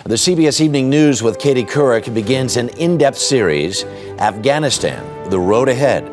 The CBS Evening News with Katie Couric begins an in-depth series, Afghanistan, the road ahead.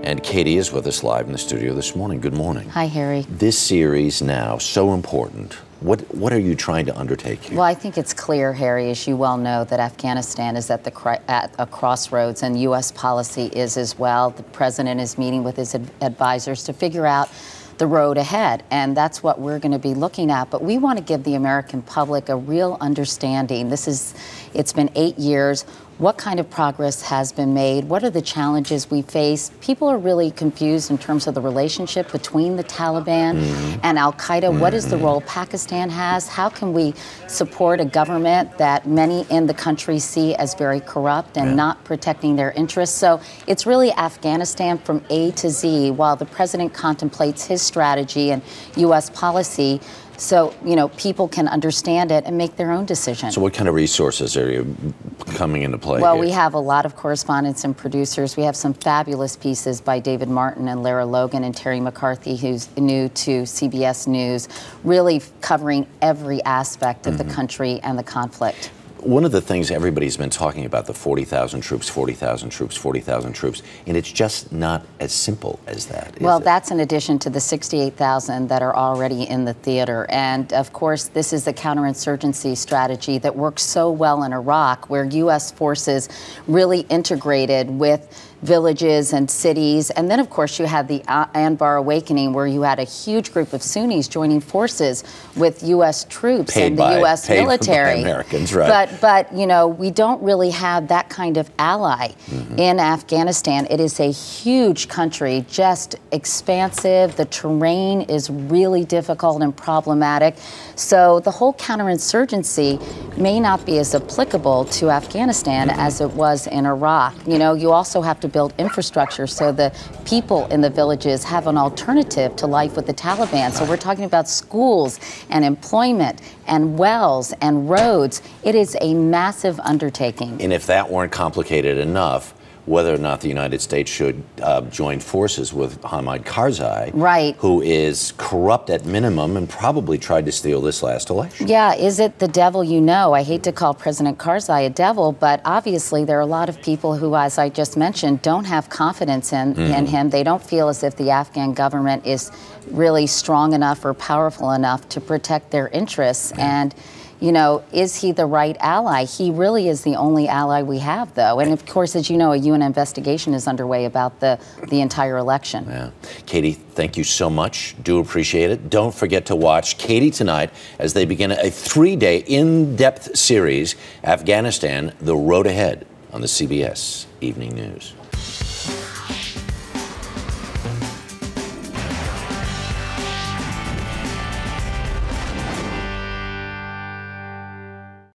And Katie is with us live in the studio this morning. Good morning. Hi, Harry. This series now, so important. What are you trying to undertake here? Well, I think it's clear, Harry, as you well know, that Afghanistan is at a crossroads, and U.S. policy is as well. The president is meeting with his advisors to figure out the road ahead, and that's what we're going to be looking at. But we want to give the American public a real understanding. It's been 8 years. What kind of progress has been made? What are the challenges we face? People are really confused in terms of the relationship between the Taliban and Al-Qaeda. What is the role Pakistan has? How can we support a government that many in the country see as very corrupt and not protecting their interests? So it's really Afghanistan from A to Z, while the president contemplates his strategy and U.S. policy, so, you know, people can understand it and make their own decision. So what kind of resources are you coming into play Well, here? we have a lot of correspondents and producers. We have some fabulous pieces by David Martin and Lara Logan and Terry McCarthy, who's new to CBS News, really covering every aspect of the country and the conflict. One of the things everybody's been talking about, the 40,000 troops, 40,000 troops, 40,000 troops, and it's just not as simple as that, Well, that's in addition to the 68,000 that are already in the theater. And, of course, this is the counterinsurgency strategy that works so well in Iraq, where U.S. forces really integrated with villages and cities. And then, of course, you had the Anbar Awakening, where you had a huge group of Sunnis joining forces with U.S. troops and the U.S. military. By Americans, right. But, you know, we don't really have that kind of ally in Afghanistan. It is a huge country, just expansive. The terrain is really difficult and problematic. So the whole counterinsurgency may not be as applicable to Afghanistan as it was in Iraq. You know, you also have to build infrastructure so the people in the villages have an alternative to life with the Taliban. So we're talking about schools and employment and wells and roads. It is a massive undertaking. And if that weren't complicated enough, whether or not the United States should join forces with Hamid Karzai, who is corrupt at minimum and probably tried to steal this last election. Yeah, is it the devil you know? I hate to call President Karzai a devil, but obviously there are a lot of people who, as I just mentioned, don't have confidence in him. They don't feel as if the Afghan government is really strong enough or powerful enough to protect their interests. And you know, is he the right ally? He really is the only ally we have, though. And, of course, as you know, a UN investigation is underway about the entire election. Yeah. Katie, thank you so much. Do appreciate it. Don't forget to watch Katie tonight as they begin a 3-day in-depth series, Afghanistan, the road ahead, on the CBS Evening News.